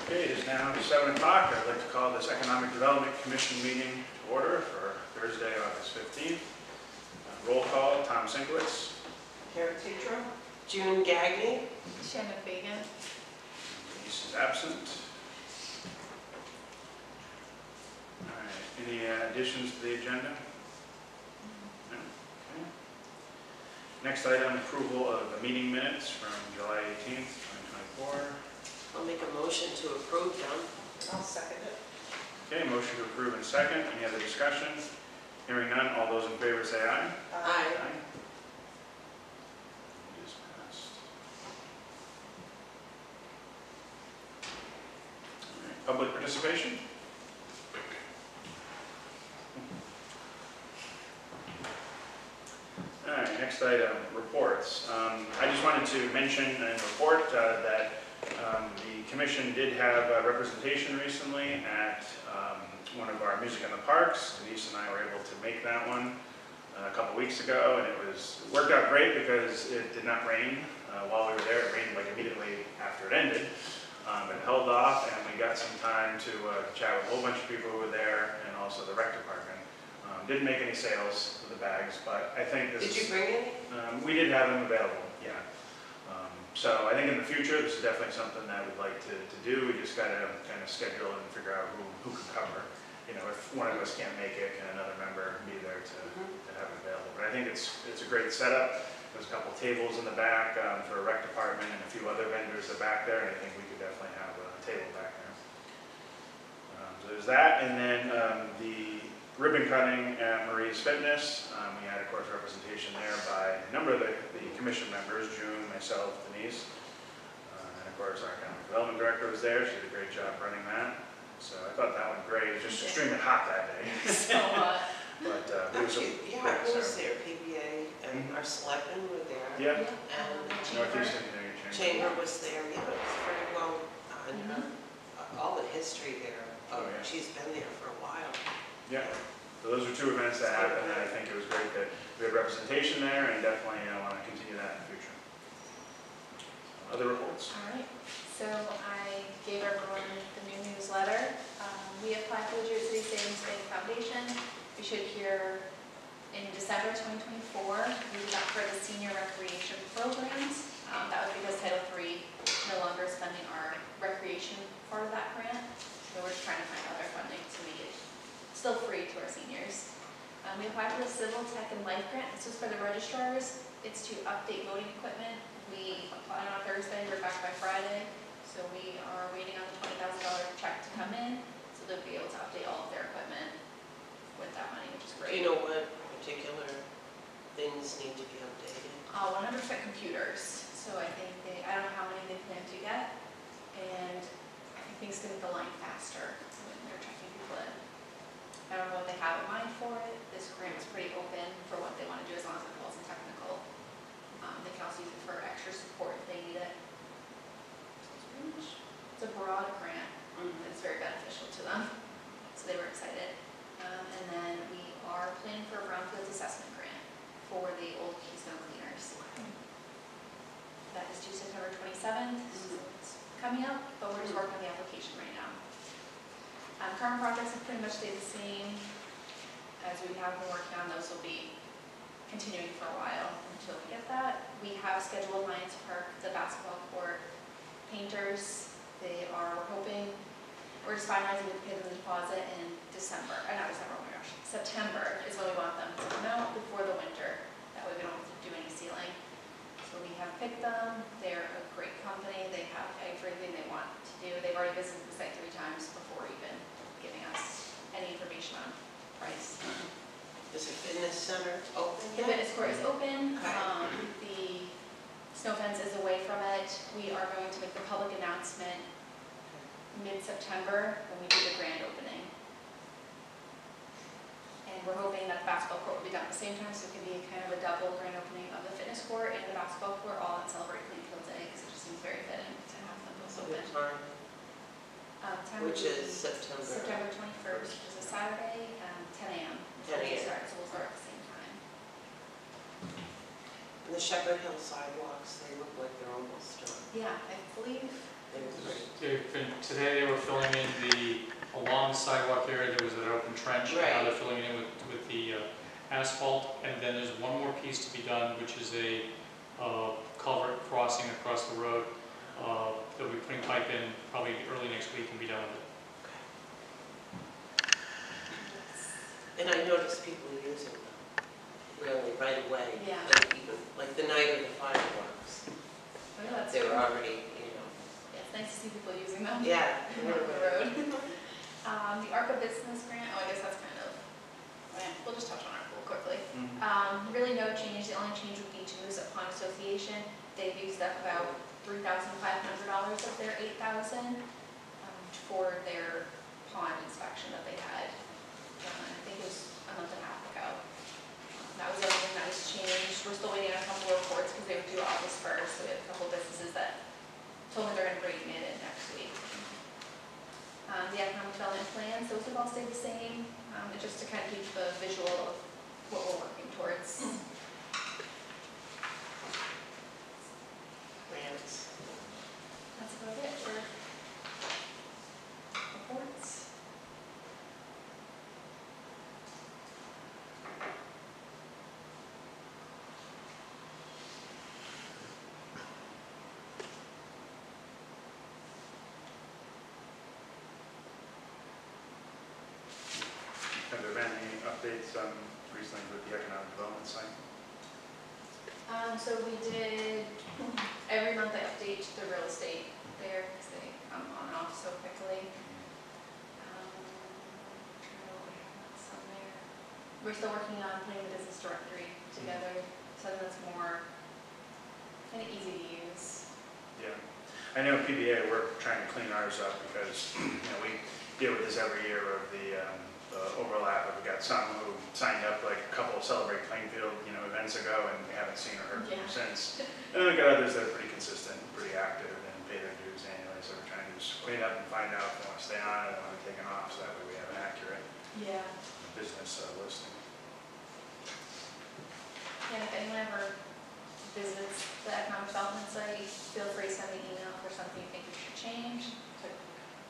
Okay, it is now 7 o'clock. I'd like to call this Economic Development Commission meeting to order for Thursday, August 15th. Roll call, Tom Sinkowitz. Kara Tetro. June Gagné. Shannon Fagan. Denise is absent. All right, any additions to the agenda? No? Okay. Next item, approval of the meeting minutes from July 18th, 2024. I'll make a motion to approve them. I'll second it. Okay, motion to approve in second. Any other discussion? Hearing none, all those in favor say aye. Aye. It is passed. All right, public participation? All right, next item, reports. I just wanted to mention and report that the commission did have representation recently at one of our Music in the Parks. Denise and I were able to make that one a couple weeks ago, and it worked out great because it did not rain while we were there. It rained like immediately after it ended. It held off, and we got some time to chat with a whole bunch of people who were there, and also the rec department. Didn't make any sales for the bags, but I think this Did you bring any? we did have them available, yeah. So I think in the future, this is definitely something that we'd like to do. We just got to kind of schedule and figure out who can cover. You know, if one of us can't make it, can another member be there to have it available? But I think it's a great setup. There's a couple tables in the back for a rec department and a few other vendors are back there, and I think we could definitely have a table back there. So there's that, and then the ribbon cutting at Marie's Fitness. We had, of course, representation there by a number of the commission members, June, myself, Denise, and of course our economic development director was there. She did a great job running that. So I thought that went great. It was just extremely hot that day. So But it was Yeah, who was there? PBA and our selectmen were there. Yeah. And Northeastern Chamber was there. Yeah, it was pretty well done. All the history there. Oh, yeah. She's been there for a while. Yeah. So those were two events that happened, and I think it was great that we had representation there, and definitely I want to continue that in the future. Other reports? All right, so I gave everyone the new newsletter. We applied for the Jersey City Savings Bank Foundation. We should hear in December 2024. We did that for the senior recreation programs. That was because Title III no longer is funding our recreation part of that grant. So we're just trying to find other funding to make it still free to our seniors. We applied for the Civil Tech and Life Grant. This was for the registrars. It's to update voting equipment. We applied on Thursday, we're back by Friday. So we are waiting on the $20,000 check to come in, so they'll be able to update all of their equipment with that money, which is Do great. you know what particular things need to be updated? 100% computers. So I think I don't know how many they plan to get, and I think things can get the line faster when they're checking people in. I don't know what they have in mind for it. This grant is pretty open for what they want to do as long as it wasn't technical. They can also use it for extra support if they need it. It's a broad grant. It's very beneficial to them. So they were excited. And then we are planning for a brownfields assessment grant for the old Keystone Cleaners. That is due September 27th. So it's coming up, but we're just working on the application right now. Current projects have pretty much stayed the same as we have been working on. Those will be continuing for a while until we get that. We have scheduled Lions Park, the basketball court, painters. We're hoping, we're just finalizing with pay them the deposit in December. Not December, oh my gosh. September is when we want them to come out before the winter. That way we don't have to do any sealing. So we have picked them. They're a great company. They have everything they want to do. They've already visited the site 3 times before even giving us any information on price. Is the fitness center open The yet? fitness court is open. Okay. The snow fence is away from it. We are going to make the public announcement mid-September when we do the grand opening. And we're hoping that the basketball court will be done at the same time, so it can be kind of a double grand opening of the fitness court and the basketball court all at Celebrate Plainfield Day, because it just seems very fitting to have them both So open. what time? Which is September. September 21st, which is a Saturday, 10 a.m. 10 a.m. So we'll start at the same time. And the Shepherd Hill sidewalks, they look like they're almost done. Yeah, I believe They were great. They today they were filling in along the sidewalk area, there was an open trench. Now Right. they're filling it in with the asphalt, and then there's one more piece to be done, which is a culvert crossing across the road. They'll be putting pipe in probably early next week and be done with it. And I noticed people using them really right away. Yeah. Like the night of the fireworks. Oh, yeah, that's They were true. already, Yeah, it's nice to see people using them. yeah. On the road. The ARPA business grant, I guess that's kind of, we'll just touch on ARPA real quickly. Really no change, the only change would be to Moose Up Pond Association. They've used up about $3,500 of their $8,000 for their pond inspection that they had. I think it was a month and a half ago. That was the only thing that was changed. We're still waiting on a couple of reports because they were due August 1st, so we have a couple of businesses that told me they're going to bring it in next week. The economic development plans, those have all stayed the same, just to kind of keep the visual of what we're working towards. Grants. That's about it for reports. Have there been any updates recently with the economic development site? So we did, every month I update the real estate there because they come on and off so quickly. I don't know what we have else on there. We're still working on putting the business directory together, so that's more kind of easy to use. Yeah. I know PBA, we're trying to clean ours up because, we deal with this every year of the overlap. We've got some who signed up like a couple of Celebrate Plainfield, events ago, and we haven't seen or heard from them since. And then we've got others that are pretty consistent, pretty active, and pay their dues annually. So we're trying to just clean up and find out if they want to stay on or they want to be taken off, so that way we have an accurate Yeah. business listing. And if anyone ever visits the economic development site, feel free to send me an email for something you think we should change.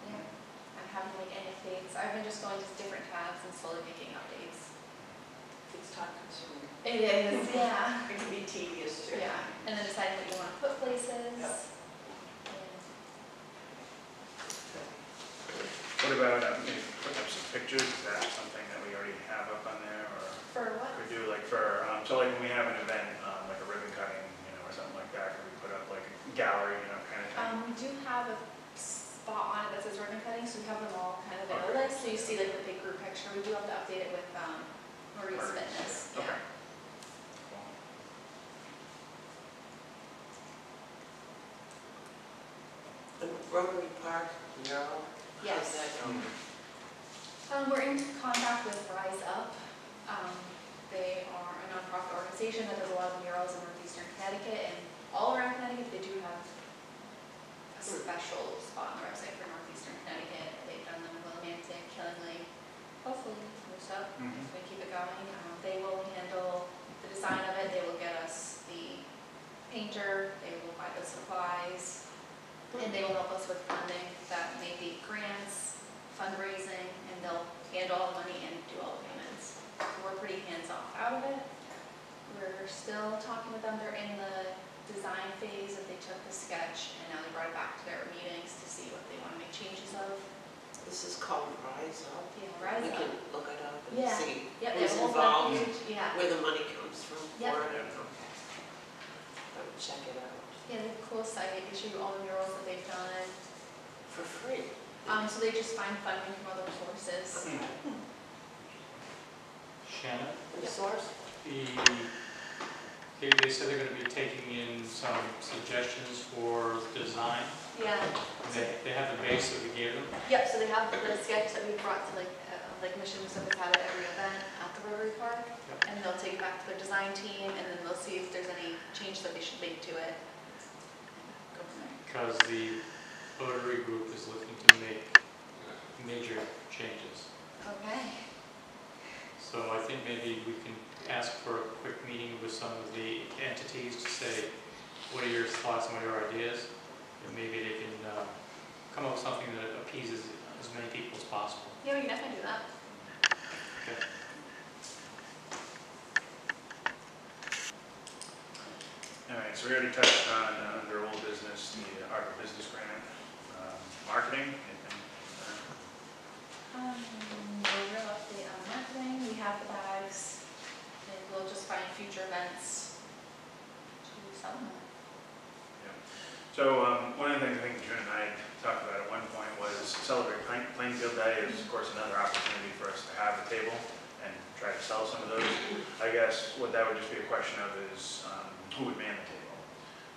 Yeah. I'm happy to make any updates. I've been just going to different tabs and slowly making updates. It's time consuming. It is, yeah. It can be tedious too. Yeah, and then deciding what you want to put places. Yep. What about maybe putting up some pictures? Is that something that we already have up on there, or For what? we do like for so like when we have an event like a ribbon cutting, or something like that, could we put up like a gallery, kind of thing? We do have a spot on it that says ribbon cutting, so we have them all kind of in a Okay. list. So you see like the big group picture. We do have to update it with Marie's Marie's. Fitness. Okay. Yeah. Cool. And Rotary Park mural. Yes. How's that going? We're in contact with Rise Up. They are a nonprofit organization that does a lot of murals in northeastern Connecticut and all around Connecticut. They do have a special spot on the website for northeastern Connecticut. They've done them in Willimantic, Killingley, hopefully Moose Up, if we keep it going. They will handle the design of it. They will get us the painter. They will buy the supplies. And they will help us with funding. That may be grants, fundraising, and they'll handle all the money and do all the payments. So we're pretty hands-off out of it. We're still talking with them. They're in the design phase that they took the sketch and now they brought it back to their meetings to see what they want to make changes of. This is called Rise Up. Yeah, Rise We Up. can look it up and Yeah. see Yep, who's they have a whole involved, page. Yeah. where the money comes from Yep. for it. Okay. I would check it out. Yeah, they have a cool site. They show you all the murals that they've done. For free. So they just find funding from other sources. Shannon, The source? they said they're going to be taking in some suggestions for design. Yeah. They have the base that we gave them. Yep, so they have the sketch that we brought to Mission Pacific had at every event at the Rotary Park. Yep. And they'll take it back to their design team and then they'll see if there's any change that they should make to it. Go from there. Because the Rotary group is looking to make major changes. Okay. So I think maybe we can ask for a quick meeting with some of the entities to say, what are your thoughts and what are your ideas? And maybe they can come up with something that appeases as many people as possible. Yeah, we can definitely do that. Okay. All right, so we already touched on, under old business, the ARPA business grant, marketing, anything? No real update on marketing. We have the bags, and we'll just find future events to sell them. So one of the things I think June and I talked about at one point was Celebrate Plainfield Day is of course another opportunity for us to have a table and try to sell some of those. I guess what that would just be a question of is who would man the table?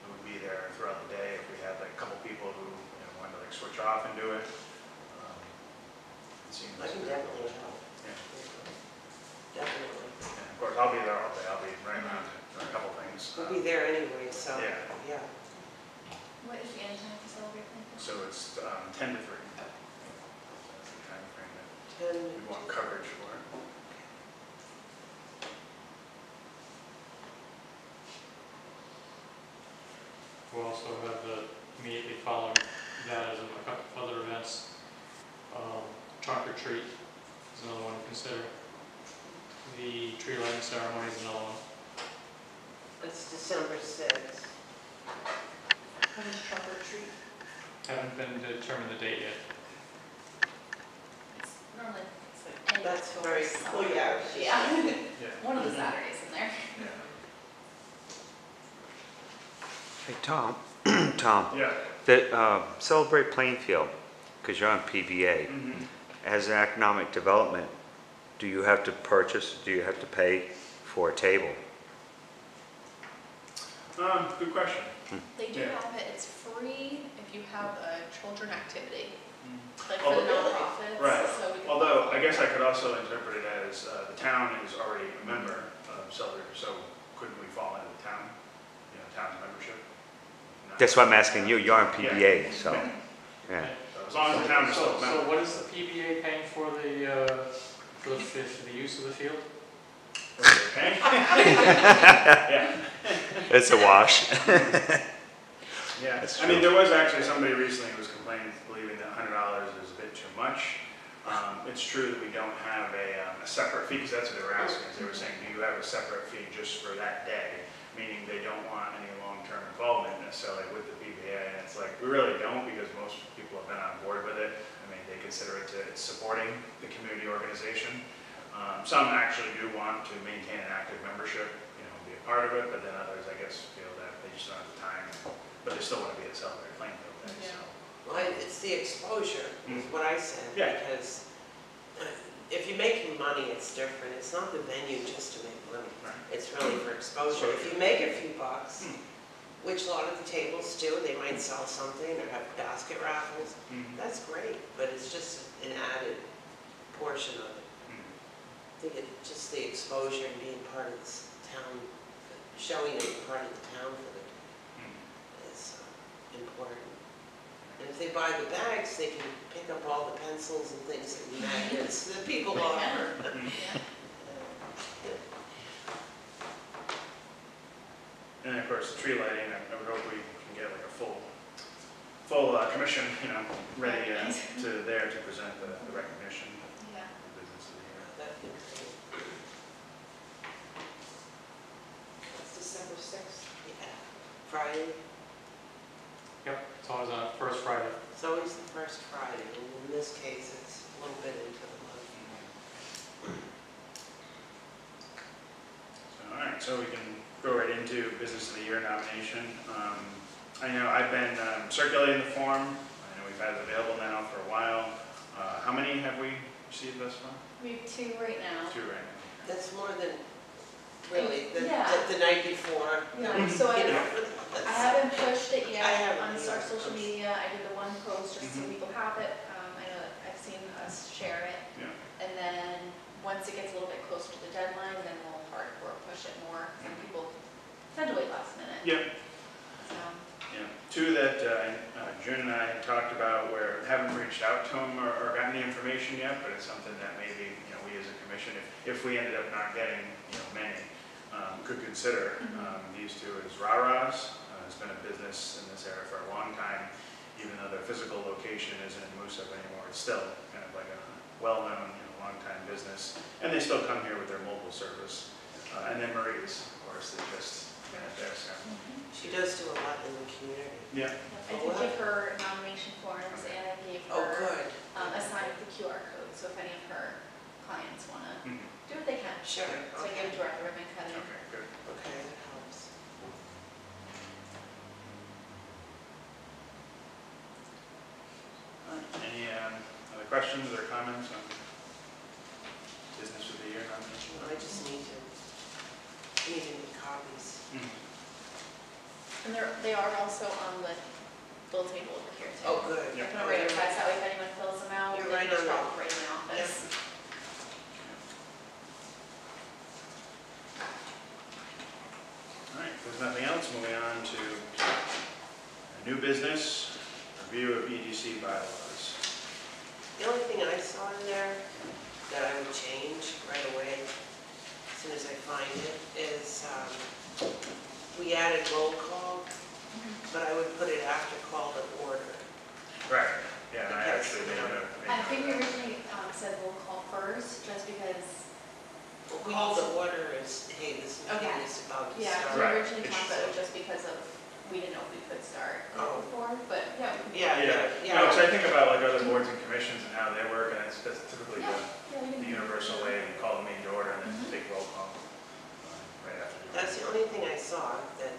Who would be there throughout the day if we had like a couple people who wanted to like switch off and do it? It seems I can definitely help. Yeah. Definitely. And of course, I'll be there all day. I'll be right around a couple things. We'll be there anyway, so, Yeah. yeah. What is the end time to celebrate Plainfield? So it's 10 to 3. That's the time frame that 10. we want coverage for. We'll also have immediately following that as a couple of other events. Trunk or treat is another one to consider. The tree lighting ceremony is another one. It's December 6th. How much trunk or treat? Haven't been determined the date yet. It's normally, it's like end of That's October, very summer. cool, yeah. Yeah, Yeah. one of the Saturdays in there. Yeah. Hey, Tom, Tom, Yeah. Celebrate Plainfield, because you're on PBA. Mhm. As an economic development, do you have to pay for a table? Good question. They do Yeah. have it, it's free if you have a children activity, like Oh, for the really? nonprofits. Right. So we can Although, I guess I could also interpret it as the town is already a member of Celebrate, so couldn't we fall into the town, town's membership? Not- That's why I'm asking you, you're on PBA, so, yeah. So as long as the town is still a So member. what is the PBA paying for the use of the field? Okay. Yeah. It's a wash. Yeah, That's I mean, true. there was actually somebody recently who was complaining, believing that $100 is a bit too much. It's true that we don't have a separate fee, because that's what they were asking, is they were saying, do you have a separate fee just for that day? Meaning they don't want any long-term involvement necessarily with the PBA, and it's like, we really don't, because most people have been on board with it. I mean, they consider it's supporting the community organization. Some actually do want to maintain an active membership, be a part of it, but then others, I guess, feel that they just don't have the time, but they still want to be at Celebrate Plainfield Day, so. Well, it's the exposure, is what I said, Yeah. because if you're making money, it's different. It's not the venue just to make money. Right. It's really for exposure. If you make a few bucks, which a lot of the tables do, they might sell something or have basket raffles, Mhm. that's great, but it's just an added portion of it. Mhm. I think it's just the exposure and being part of this town, showing it part of the town for the Mhm. is important. And if they buy the bags, they can pick up all the pencils and things and magnets that people offer. Yeah. And of course, the tree lighting, I would hope we can get like a full commission, ready to there to present the recognition Yeah. of the business of the year. That'd be great. That's December 6th. Yeah. Friday. Yep, it's always on first Friday. It's always the first Friday, and in this case, it's a little bit into the month. So, all right, so we can go right into business of the year nomination. I know I've been circulating the form. I know we've had it available now for a while. How many have we received thus far? We have 2 right now. 2 right now. That's more than, really, Yeah. the night before. Yeah, so You I know, I haven't pushed it yet I haven't on our either. social media. I did the one post just so Mhm. people have it. I know that I've seen us share it. Yeah. And then, once it gets a little bit closer to the deadline, then we'll hardcore push it more. Some people tend to wait last minute. Yep. So, Yeah, 2 that June and I had talked about where haven't reached out to them or gotten the information yet, but it's something that maybe, we as a commission, if we ended up not getting, many, could consider. Mhm. These 2 is Ra-Ra's, has been a business in this area for a long time. even though their physical location isn't in Moose anymore, it's still kind of like a well-known, long-time business. And they still come here with their mobile service. And then Marie's, of course, they just right there, so. She does do a lot in the community. Yeah. I did give her nomination forms and I gave Oh, her good. assigned the QR code, so if any of her clients wanna Mhm. do what they can. Sure, So I gave it to her at the ribbon cutting. Okay, good. Okay, that helps. Any other questions or comments on business of the year nomination? I just need any copies. And they are also on the little table over here too. Oh, good. Yeah. I'm gonna write it fast, that way if anyone fills them out, You're they right can just on drop that. it right in the office. All right, if there's nothing else, moving on to new business, review of EDC bylaws. The only thing I saw in there that I would change right away, as soon as I find it, is we added roll call, but I would put it after call to order. Right, yeah, and I Because, actually you made know, a. I think we originally said roll call first, just because, Well, We call need to order is, hey, this Okay. meeting is about to yeah, start. we Right. originally It's- talked about it just because of, we didn't know if we could start Oh. before, but yeah, we can. Yeah. No, because I think about like other boards and commissions and how they work, and that's typically Yeah, the yeah, we the can. universal way, you call the meeting to order and then Mhm. take roll call right after. That's the only thing I saw that,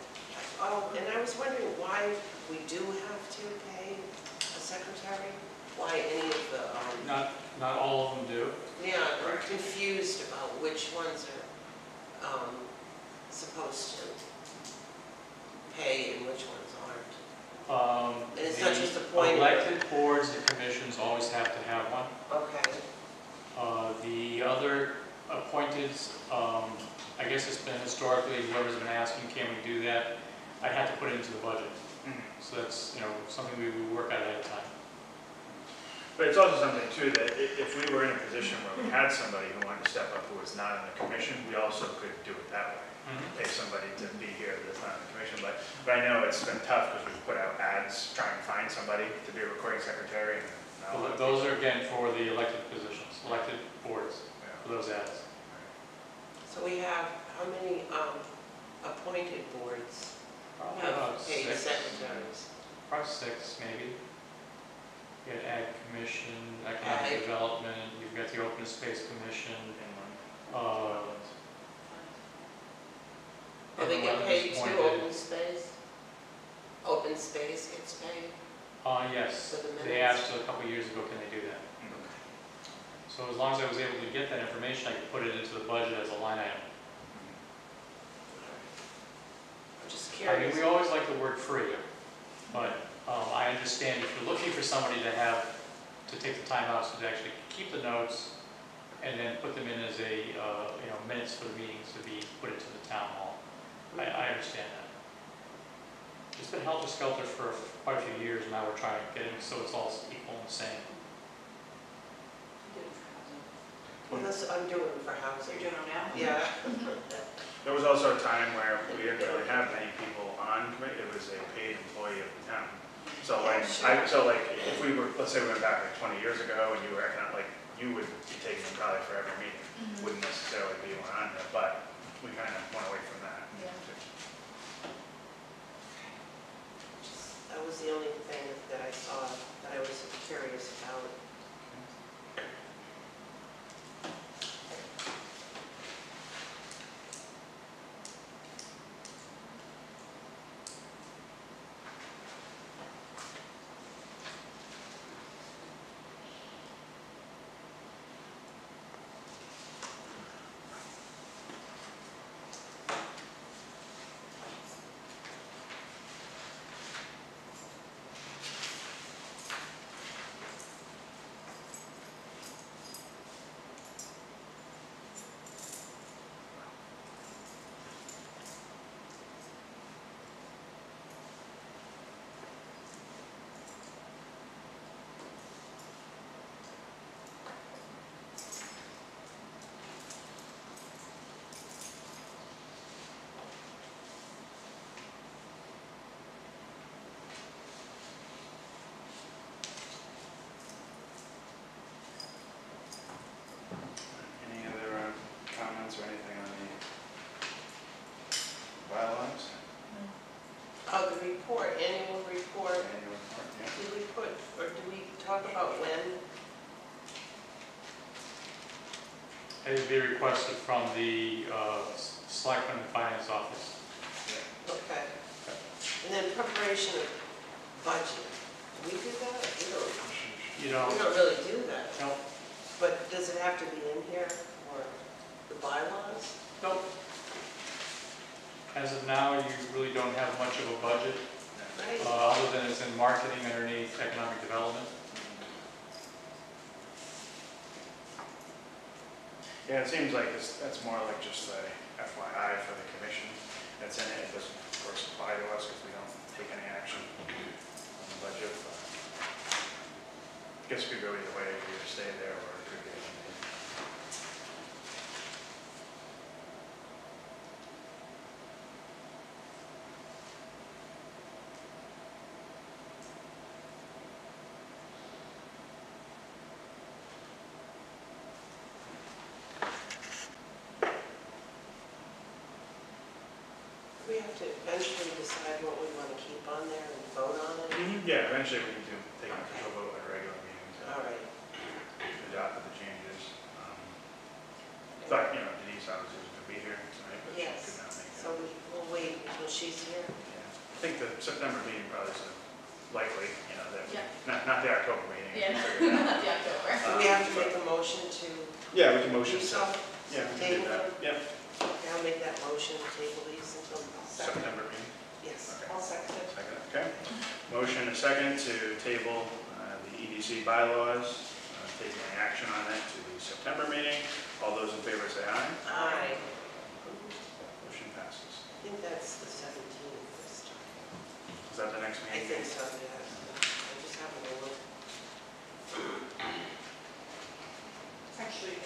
oh, and I was wondering why we do have to pay a secretary? Why any of the, Not all of them do. yeah, I'm Right. confused about which ones are supposed to pay and which ones aren't. And it's not just appointed. The elected boards and commissions always have to have one. Okay, The other appointed, I guess it's been historically, whoever's been asking, can we do that? I had to put it into the budget. Mhm. So that's, something we would work out ahead of time. But it's also something too, that if we were in a position where we had somebody who wanted to step up who was not in the commission, we also could do it that way. Pay somebody to be here that's not in the commission, but I know it's been tough because we've put out ads trying to find somebody to be a recording secretary. And not a lot of Those people. are again for the elected positions, elected boards, Yeah. for those ads. so we have, how many appointed boards Probably have about paid six. secretaries? Probably six, maybe. You got Ag Commission, Economic Ag. Development, you've got the Open Space Commission. Inland. Do they get Inland paid is too, appointed. open space? Open space gets paid? Yes, For the they minutes? asked a couple years ago, can they do that? Mhm. So as long as I was able to get that information, I could put it into the budget as a line item. I'm just I curious. mean, we always like the word free, but I understand if you're looking for somebody to take the time out to actually keep the notes and then put them in as a, minutes for the meetings to be put into the town hall. I understand that. It's been helter-skelter for quite a few years, now we're trying to get it so it's all equal and the same. Well, that's, I'm doing it for housing. You're doing them now? Yeah. There was also a time where we didn't really have many people on committee, it was a paid employee of the town. So like, Yeah, sure. if we were, let's say we went back like 20 years ago and you were you would be taking them probably for every meeting, wouldn't necessarily be one on there, but we kind of went away from that. Yeah. That was the only thing that I saw that I was curious about. talk about when? It would be requested from the Selectmen and Finance Office. Okay. And then preparation of budget. We do that? You We know, don't really do that. no, But does it have to be in here or the bylaws? nope. As of now, you really don't have much of a budget, Right? other than it's in marketing underneath economic development. Yeah, it seems like that's more like just a FYI for the commission that's in it. It doesn't, of course, apply to us because we don't take any action on the budget. But I guess it could go either way, it could either stay there or it could get eliminated. We have to eventually decide what we want to keep on there and vote on it. Yeah, eventually we need to take an official vote at a regular meeting All to right. adopt the changes. Thought, Denise obviously was going to be here tonight, but she Yes. could not make it. So we'll wait until she's here. Yeah. I think the September meeting probably is likely, that, Yeah. not the October meeting. Yeah, we can figure it out. not the October. Do we have to make a motion to Yeah, we can do motion to, so? yeah, we can do that. Yep, Okay, I'll make that motion to table these until September meeting. Yes, Okay. I'll second it. Second, okay. Motion and a second to table the EDC bylaws, taking any action on that to the September meeting. All those in favor say aye. Aye. Motion passes. I think that's the 17th this time. Is that the next I meeting? think so, yeah. I just haven't looked. Actually,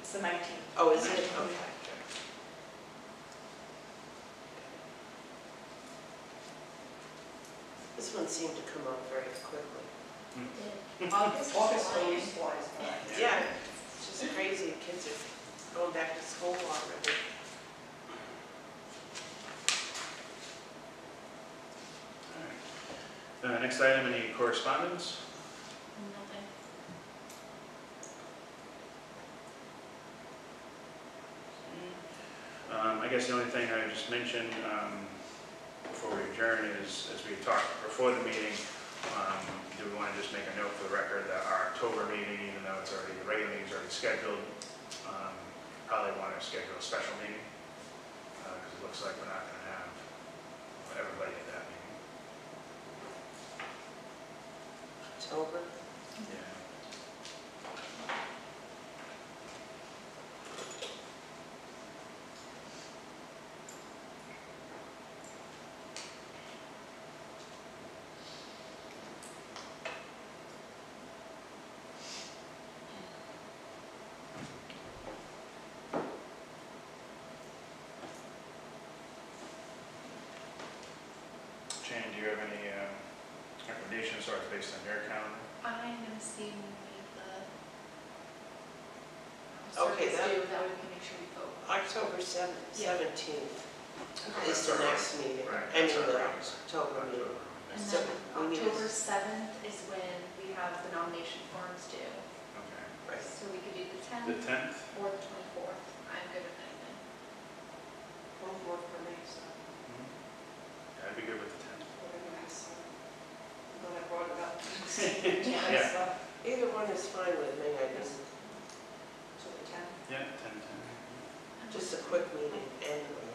it's the 19th. Oh, is it? Okay. This one seemed to come up very quickly. August August flying. always flies by. Yeah, it's just crazy. Kids are going back to school already. All right. Next item, any correspondence? Nothing. I guess the only thing I just mentioned before we adjourn is, as we talked before the meeting, do we want to just make a note for the record that our October meeting, even though it's already, the regular meeting's already scheduled, probably want to schedule a special meeting, because it looks like we're not going to have everybody at that meeting. October? Yeah. Jane, do you have any recommendations, or based on your calendar? I'm gonna see when we leave the Okay, service that- due, that way we can make sure we vote. October 17th Okay. is the next meeting. Right, I mean, that's our the regular. October meeting. And So then we need to- October 7th is when we have the nomination forms due. Okay. Right. So we could do the The 10th 10th? or the 24th. I'm good with anything. Both work for me, so Yeah, I'd be good with the 10th. whatever I saw. I'm glad I brought it up. Yeah. So, Either one is fine with me. I just, to the 10th. Yeah, 10. just a quick meeting anyway.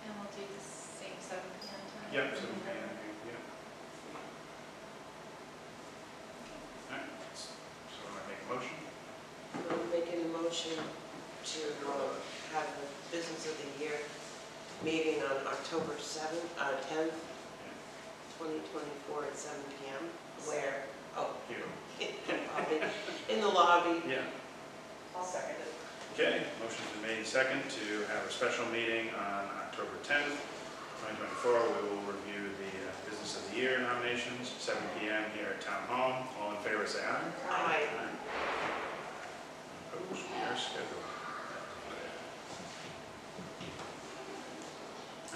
And we'll do the same 7 p.m. time. Yep, so, yeah. All right, so I make a motion? We'll make a motion to have the business of the year meeting on October 10th, 2024 at 7 p.m. Where? Oh, Here. in the lobby. Yeah. I'll second it. Okay, motion's been made second to have a special meeting on October 10th, 2024. We will review the business of the year nominations, 7 p.m. here at Town Hall. All in favor, say aye. Aye. Opposed, we are scheduled.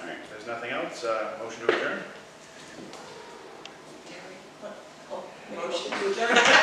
All right, if there's nothing else, motion to adjourn. Oh, Motion to adjourn.